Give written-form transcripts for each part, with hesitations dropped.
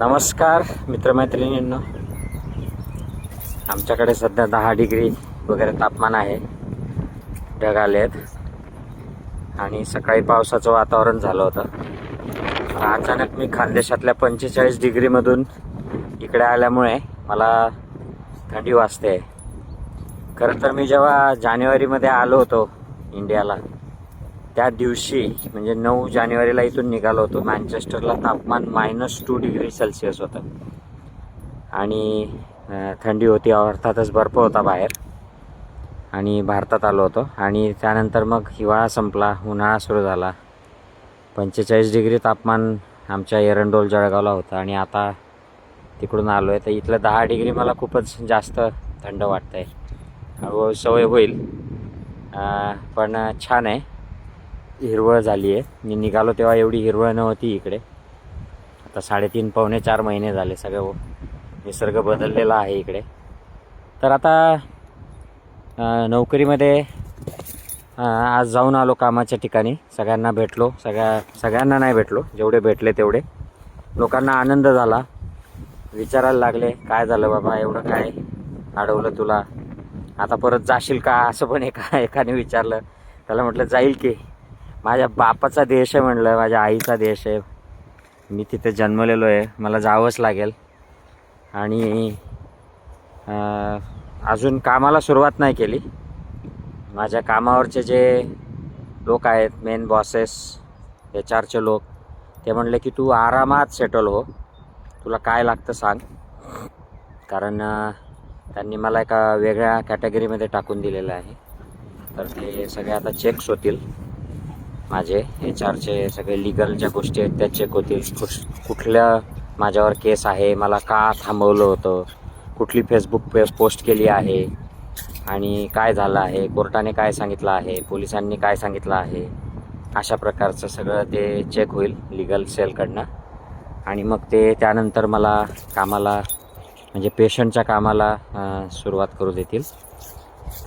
नमस्कार मित्रमैत्रिणींनो, आमच्याकडे सध्या 10 डिग्री वगैरे तापमान आहे. ढग आलेत आणि सकाळी पावसाचं वातावरण झालं होतं. अचानक मी खानदेशातल्या 45 डिग्रीमधून इकडे आल्यामुळे मला थंडी वाजते. खरं तर मी जेव्हा जानेवारीमध्ये आलो होतो इंडियाला, त्या दिवशी म्हणजे 9 जानेवारीला इथून निघालो होतो. मँचेस्टरला तापमान -2 डिग्री सेल्सिअस होतं आणि थंडी होती, अर्थातच बर्फ होता बाहेर. आणि भारतात आलो होतो आणि त्यानंतर मग हिवाळा संपला, उन्हाळा सुरू झाला. 45 डिग्री तापमान आमच्या एरंडोल जळगावला होतं आणि आता तिकडून आलो आहे तर इथलं 10 डिग्री मला खूपच जास्त थंड वाटतं आहे. हळूहळू सवय होईल, पण छान आहे. हिरवळ झाली आहे. मी निघालो तेव्हा एवढी हिरवळ नव्हती इकडे. आता 3.5 पावणे 4 महिने झाले, सगळं निसर्ग बदललेला आहे इकडे. तर आता नोकरीमध्ये आज जाऊन आलो कामाच्या ठिकाणी. सगळ्यांना भेटलो, सगळ्यांना नाही भेटलो, जेवढे भेटले तेवढे. लोकांना आनंद झाला, विचारायला लागले काय झालं बाबा, एवढं काय अडवलं तुला, आता परत जाशील का, असं पण एकाने विचारलं. त्याला म्हटलं जाईल की, माझ्या बापाचा देश आहे म्हणलं, माझ्या आईचा देश आहे, मी तिथे जन्मलेलो आहे, मला जावंच लागेल. आणि अजून कामाला सुरुवात नाही केली. माझ्या कामावरचे जे लोक आहेत, मेन बॉसेस, HR लोक, ते म्हणले की तू आरामात सेटल हो, तुला काय लागतं सांग. कारण त्यांनी मला एका वेगळ्या कॅटेगरीमध्ये टाकून दिलेलं आहे. तर ते सगळे आता चेक्स होतील, माझे HR सगळे लिगल ज्या गोष्टी आहेत त्या चेक होतील. कुठल्या माझ्यावर केस आहे, मला का थांबवलं होतं, कुठली फेसबुक पोस्ट केली आहे आणि काय झालं आहे, कोर्टाने काय सांगितलं आहे, पोलिसांनी काय सांगितलं आहे, अशा प्रकारचं सगळं ते चेक होईल लिगल सेलकडनं. आणि मग ते त्यानंतर मला कामाला म्हणजे पेशंटच्या कामाला सुरुवात करू देतील.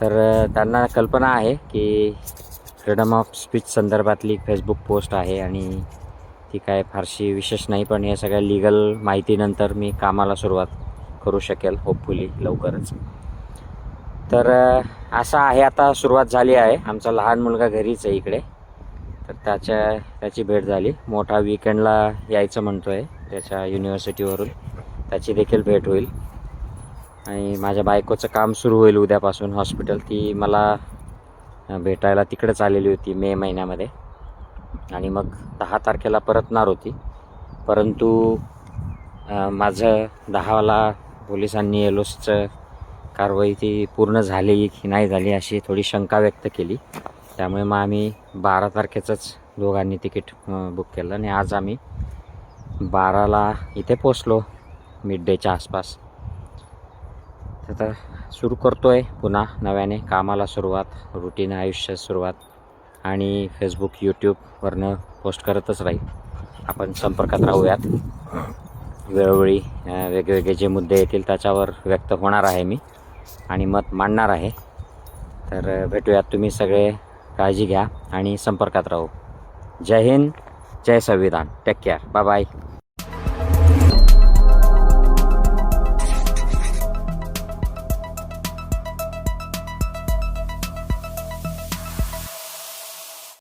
तर त्यांना कल्पना आहे की फ्रीडम ऑफ स्पीच संदर्भातली फेसबुक पोस्ट आहे आणि ती काय फारशी विशेष नाही, पण हे सगळ्या लिगल माहितीनंतर मी कामाला सुरुवात करू शकेल होपफुली लवकरच. तर असं आहे, आता सुरुवात झाली आहे. आमचा लहान मुलगा घरीच आहे इकडे, तर त्याची भेट झाली. मोठा विकेंडला यायचं म्हणतो आहे त्याच्या युनिव्हर्सिटीवरून, त्याची देखील भेट होईल. आणि माझ्या बायकोचं काम सुरू होईल उद्यापासून हॉस्पिटल. ती मला भेटायला तिकडेच आलेली होती मे महिन्यामध्ये आणि मग 10 तारखेला परतणार होती. परंतु माझं 10ला पोलिसांनी एलोसचं कारवाई ती पूर्ण झाली की नाही झाली अशी थोडी शंका व्यक्त केली. त्यामुळे मग आम्ही 12 तारखेचंच दोघांनी तिकीट बुक केलं आणि आज आम्ही 12ला इथे पोचलो मिड डेच्या आसपास. तर सुरू करतो आहे पुन्हा नव्याने कामाला सुरुवात, रुटीन आयुष्य सुरुवात. आणि फेसबुक यूट्यूबवरनं पोस्ट करतच राहील. आपण संपर्कात राहूयात. वेळोवेळी वेगवेगळे जे मुद्दे येतील त्याच्यावर व्यक्त होणार आहे मी आणि मत मांडणार आहे. तर भेटूयात. तुम्ही सगळे काळजी घ्या आणि संपर्कात राहू. जय हिंद, जय संविधान. Take care, bye bye.